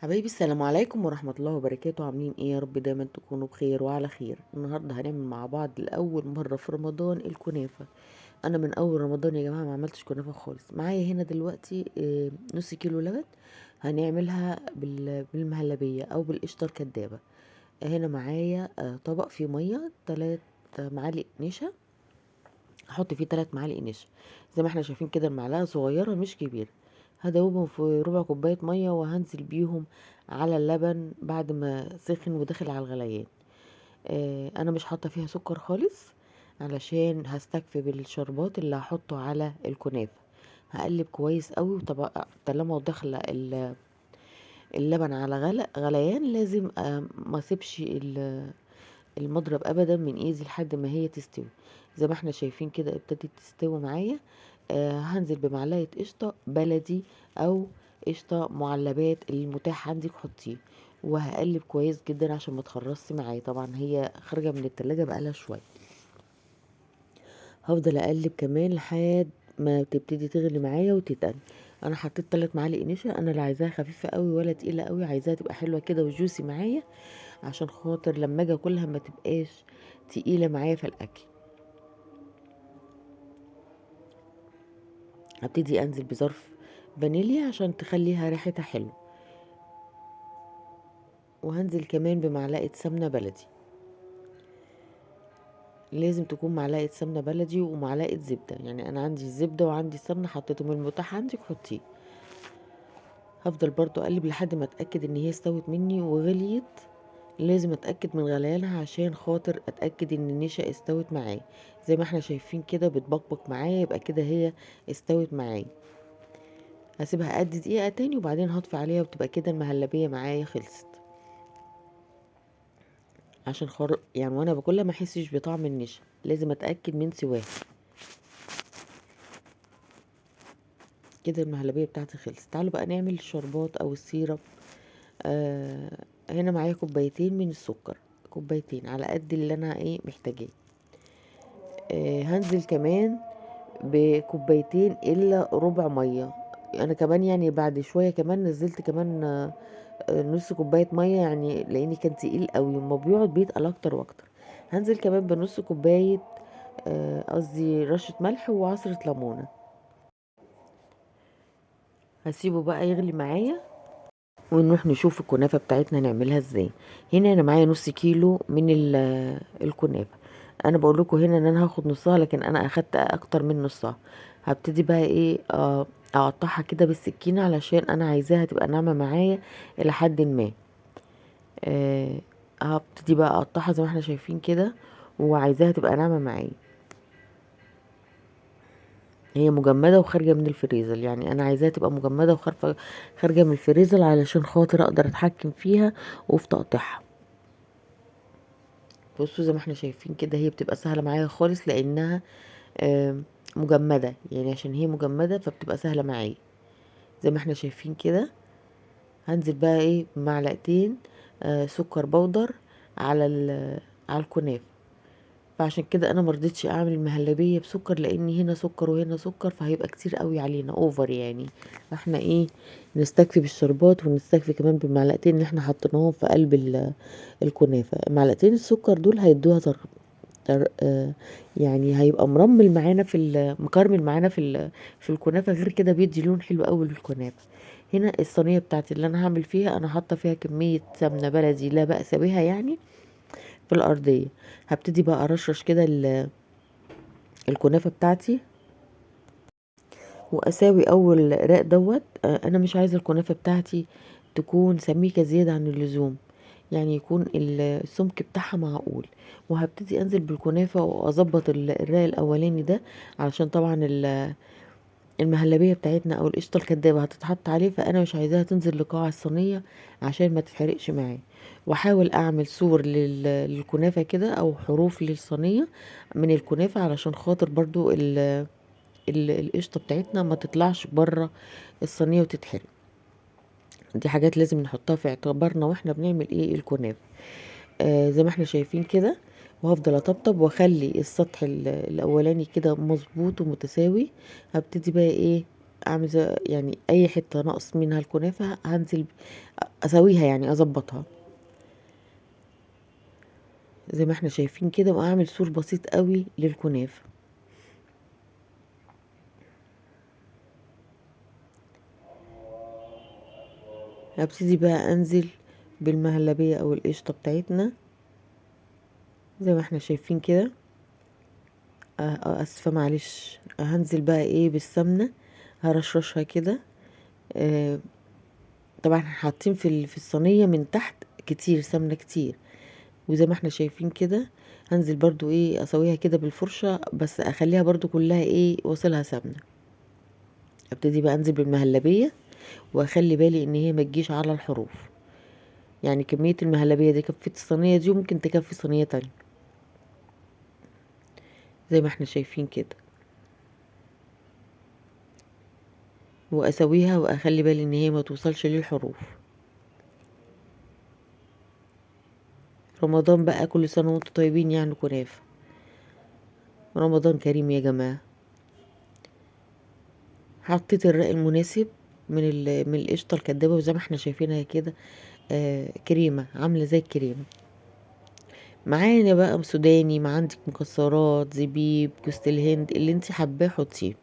حبايبي السلام عليكم ورحمة الله وبركاته. عاملين ايه؟ يا رب دايما تكونوا بخير وعلى خير. النهاردة هنعمل مع بعض لأول مرة في رمضان الكنافة. انا من اول رمضان يا جماعة ما عملتش كنافة خالص. معايا هنا دلوقتي نص كيلو لبن. هنعملها بالمهلبية او بالقشطة الكدابة. هنا معايا طبق فيه مية 3 معالق نشا. هحط فيه 3 معالق نشا. زي ما احنا شايفين كده، المعلقة صغيرة مش كبيرة. هدوبهم في ربع كوباية مية وهنزل بيهم على اللبن بعد ما سخن ودخل على الغليان. انا مش حاطة فيها سكر خالص علشان هستكفي بالشربات اللي هحطه على الكنافة. هقلب كويس قوي، وطبعا طالما داخله اللبن على غليان لازم ما اسيبش المضرب ابدا من ايدي لحد ما هي تستوي. زي ما احنا شايفين كده ابتدت تستوي معايا. هنزل بمعلقه قشطه بلدي او قشطه معلبات المتاح عندك حطيه. وهقلب كويس جدا عشان ما تخرصش معايا. طبعا هي خارجه من التلاجة بقالها شويه. هفضل اقلب كمان لحد ما تبتدي تغلي معايا وتتقل. انا حطيت 3 معالق نشا. انا لا عايزاها خفيفه قوي ولا تقيله قوي، عايزاها تبقى حلوه كده وجوسي معايا، عشان خاطر لما اجي اكلها ما تبقاش تقيله معايا في الاكل. هبتدي انزل بظرف فانيليا عشان تخليها ريحتها حلو. وهنزل كمان بمعلقه سمنه بلدي. لازم تكون معلقه سمنه بلدي ومعلقه زبده، يعني انا عندي الزبده وعندي السمنه حطيتهم المتاح عندك حطيه. هفضل برضو اقلب لحد ما اتاكد ان هي استوت مني وغليت. لازم اتاكد من غليانها عشان خاطر اتاكد ان النشا استوت معايا. زي ما احنا شايفين كده بتبقبق معايا، يبقى كده هي استوت معايا. هسيبها قد دقيقة تاني وبعدين هطفي عليها، وتبقى كده المهلبية معايا خلصت. عشان يعني وانا باكلها ما احسش بطعم النشا، لازم اتاكد من سواها. كده المهلبية بتاعتي خلصت. تعالوا بقى نعمل الشربات او السيرب. هنا معايا كوبايتين من السكر، كوبايتين على قد اللي انا محتاجاه. هنزل كمان بكوبايتين الا ربع ميه. انا كمان يعني بعد شويه كمان نزلت كمان نص كوبايه ميه، يعني لاني كان تقيل قوي ما بيقعد بيتقل اكتر واكتر. هنزل كمان بنص كوبايه قصدي رشه ملح وعصره ليمونه. هسيبه بقى يغلي معايا ونروح نشوف الكنافه بتاعتنا نعملها ازاي. هنا انا معايا نص كيلو من الكنافه. انا بقول لكم هنا ان انا هاخد نصها، لكن انا اخدت اكتر من نصها. هبتدي بقى اقطعها كده بالسكينه علشان انا عايزاها تبقى ناعمه معايا الى حد ما. آه هبتدي بقى اقطعها زي ما احنا شايفين كده، وعايزاها تبقى ناعمه معايا. هي مجمده وخارجه من الفريزر، يعني انا عايزاها تبقى مجمده وخارجه من الفريزر علشان خاطر اقدر اتحكم فيها وفي تقطيعها. بصوا زي ما احنا شايفين كده هي بتبقى سهله معايا خالص، لانها مجمده، يعني عشان هي مجمده فبتبقى سهله معايا زي ما احنا شايفين كده. هنزل بقى بمعلقتين سكر بودر على على الكنافه. فعشان كده انا مرضتش اعمل المهلبيه بسكر، لاني هنا سكر وهنا سكر فهيبقى كتير قوي علينا اوفر يعني. فاحنا نستكفي بالشربات ونستكفي كمان بالمعلقتين اللي احنا حطيناهم في قلب الكنافه. معلقتين السكر دول هيدوها يعني هيبقى مرمل معانا مكرمل معانا في الكنافه. غير كده بيدي لون حلو قوي للكنافه. هنا الصينيه بتاعتي اللي انا هعمل فيها، انا حاطه فيها كميه سمنه بلدي لا بأس بها يعني في الارضيه. هبتدي بقى ارشرش كده الكنافه بتاعتي واساوي اول راق دوت. انا مش عايزه الكنافه بتاعتي تكون سميكه زياده عن اللزوم، يعني يكون السمك بتاعها معقول. وهبتدي انزل بالكنافه واظبط الرق الاولاني ده، علشان طبعا المهلبيه بتاعتنا او القشطه الكدابه هتتحط عليه، فانا مش عايزاها تنزل لقاع الصينيه عشان ما تتحرقش معايا. واحاول اعمل سور للكنافه كده او حروف للصينيه من الكنافه، علشان خاطر برضو القشطه بتاعتنا ما تطلعش بره الصينيه وتتحرق. دي حاجات لازم نحطها في اعتبارنا واحنا بنعمل الكنافه. زي ما احنا شايفين كده. وهفضل اطبطب واخلي السطح الاولاني كده مظبوط ومتساوي. هبتدي بقى اعمل يعني اي حته ناقص منها الكنافه هنزل اسويها، يعني اظبطها زي ما احنا شايفين كده، واعمل سور بسيط قوي للكنافه. هبتدي بقى انزل بالمهلبيه او القشطه بتاعتنا زي ما احنا شايفين كده. اسفه معلش، هنزل بقى ايه بالسمنه، هرشرشها كده. آه، طبعا احنا حاطين في الصينيه من تحت كتير سمنه كتير، وزي ما احنا شايفين كده هنزل برضو ايه اسويها كده بالفرشه، بس اخليها برضو كلها ايه واصلها سمنه. ابتدي بقى انزل بالمهلبيه واخلي بالي ان هي ما تجيش على الحروف، يعني كميه المهلبيه دي كفت الصينيه دي وممكن تكفي صينيه تانية زي ما احنا شايفين كده. واسويها واخلي بالي ان هي ما توصلش للحروف. رمضان بقى، كل سنه وانتم طيبين، يعني كنافه. رمضان كريم يا جماعه. حطيت الرق المناسب من القشطه الكدابه، وزي ما احنا شايفينها كده كريمه عامله زي الكريمه. معانا بقى سوداني، ما عندك مكسرات، زبيب، جوز الهند، اللي انت حباه حطيه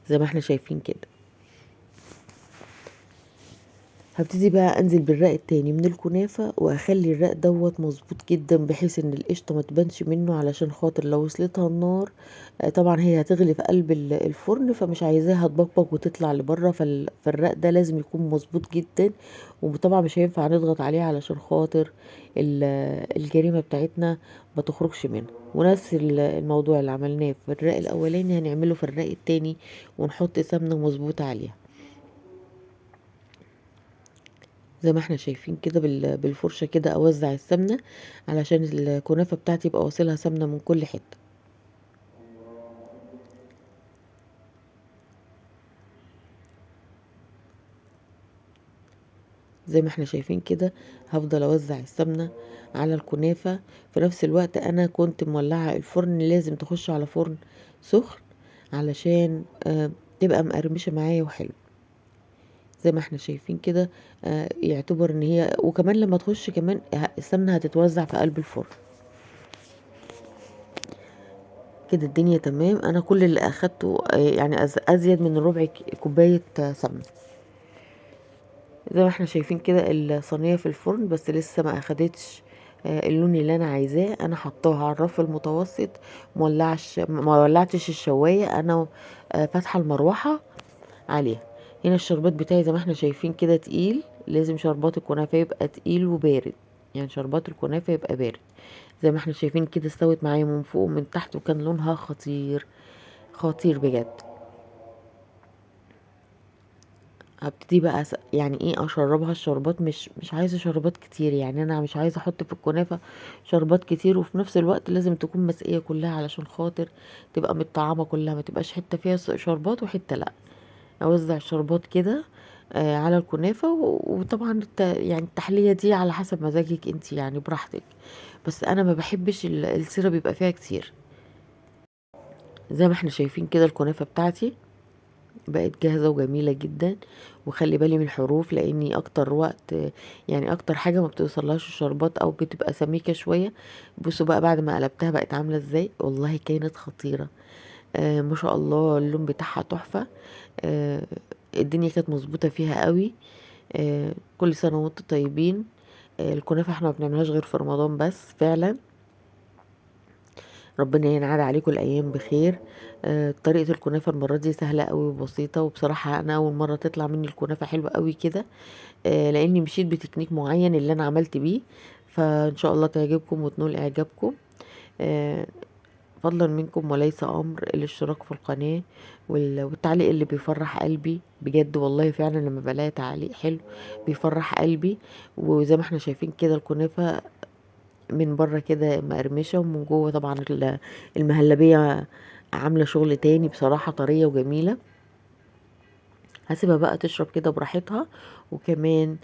زي ما احنا شايفين كده. هبتدي بقى انزل بالرق التاني من الكنافة، واخلي الرق دوت مظبوط جدا بحيث ان القشطة ما تبانش منه، علشان خاطر لو وصلتها النار طبعا هي هتغلي في قلب الفرن، فمش عايزاها تبقبق وتطلع لبره. فالرق ده لازم يكون مظبوط جدا، وطبعا مش هينفع نضغط عليه علشان خاطر الجريمة بتاعتنا ما تخرجش منها. ونفس الموضوع اللي عملناه في الرق الاولاني هنعمله في الرق التاني، ونحط سمنة مظبوطة عليها زي ما احنا شايفين كده. بالفرشة كده اوزع السمنة علشان الكنافة بتاعتي يبقى واصلها سمنة من كل حتة. زي ما احنا شايفين كده هفضل اوزع السمنة على الكنافة. في نفس الوقت انا كنت مولعة الفرن، لازم تخش على فرن سخن علشان تبقى مقرمشة معايا وحلو زي ما احنا شايفين كده. يعتبر ان هي، وكمان لما تخش كمان السمنة هتتوزع في قلب الفرن كده. الدنيا تمام. انا كل اللي اخدته يعني ازيد من ربع كوباية سمنة زي ما احنا شايفين كده. الصينية في الفرن بس لسه ما اخدتش اللون اللي انا عايزاه. انا حطاها على الرف المتوسط، ما ولعتش الشواية. انا فاتحة المروحة عليها. هنا الشربات بتاعي زي ما احنا شايفين كده تقيل. لازم شربات الكنافة يبقى تقيل وبارد، يعني شربات الكنافة يبقى بارد. زي ما احنا شايفين كده استوت معايا من فوق ومن تحت، وكان لونها خطير خطير بجد. هبتدي بقى يعني ايه اشربها الشربات. مش عايزه شربات كتير، يعني انا مش عايزه احط في الكنافه شربات كتير، وفي نفس الوقت لازم تكون مسقيه كلها علشان خاطر تبقى متطعمه كلها، ما تبقاش حته فيها شربات وحته لا. اوزع الشربات كده على الكنافه. وطبعا يعني التحليه دي على حسب مزاجك انت، يعني براحتك. بس انا ما بحبش السيرة بيبقى فيها كتير. زي ما احنا شايفين كده الكنافه بتاعتي بقت جاهزة وجميلة جدا. وخلي بالي من الحروف، لاني اكتر وقت يعني اكتر حاجة ما بتوصلهاش الشربات او بتبقى سميكة شوية. بصوا بقى بعد ما قلبتها بقت عاملة ازاي، والله كانت خطيرة. ما شاء الله اللون بتاعها تحفة. آه الدنيا كانت مظبوطة فيها قوي. كل سنة وانتم طيبين. الكنافة احنا ما بنعملهاش غير في رمضان بس فعلا. ربنا ينعاد عليكم الايام بخير. طريقه الكنافه المره دي سهله قوي وبسيطه، وبصراحه انا اول مره تطلع مني الكنافه حلوه قوي كده. لاني مشيت بتكنيك معين اللي انا عملت بيه. فان شاء الله تعجبكم وتنول اعجابكم. آه، فضلا منكم وليس امر الاشتراك في القناه والتعليق اللي بيفرح قلبي بجد. والله فعلا لما بلاقي تعليق حلو بيفرح قلبي. وزي ما احنا شايفين كده الكنافه من بره كده مقرمشة، ومن جوه طبعا المهلبية عاملة شغل تاني بصراحة، طرية وجميلة. هسيبها بقى تشرب كده براحتها. وكمان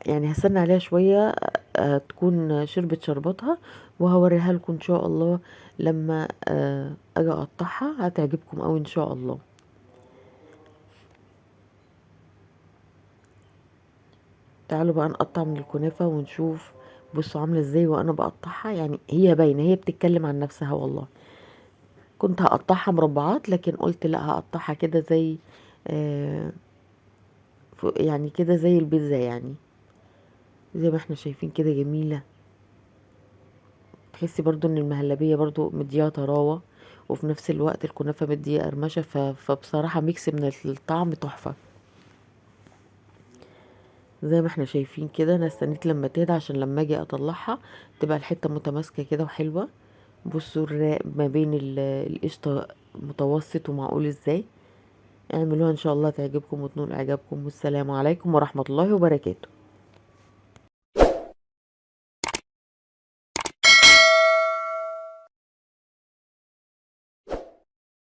يعني هستنى عليها شوية تكون شربت شربتها، وهوريها لكم ان شاء الله لما اجي اقطعها. هتعجبكم اوي ان شاء الله. تعالوا بقى نقطع من الكنافة ونشوف. بصوا عاملة ازاي وانا بقطعها، يعني هي باينة، هي بتتكلم عن نفسها والله. كنت هقطعها مربعات لكن قلت لا، هقطعها كده زي آه يعني كده زي البيتزا، يعني زي ما احنا شايفين كده جميلة. تحسي برضو ان المهلبية برضو مديها طراوة، وفي نفس الوقت الكنافة مديها قرمشة، فبصراحة ميكس من الطعم تحفة. زي ما احنا شايفين كده. انا استنيت لما تهدى عشان لما اجي اطلعها تبقى الحتة متماسكة كده وحلوة. بصوا الراق ما بين القشطة متوسط ومعقول ازاي. اعملوها ان شاء الله تعجبكم وتنول اعجابكم، والسلام عليكم ورحمة الله وبركاته.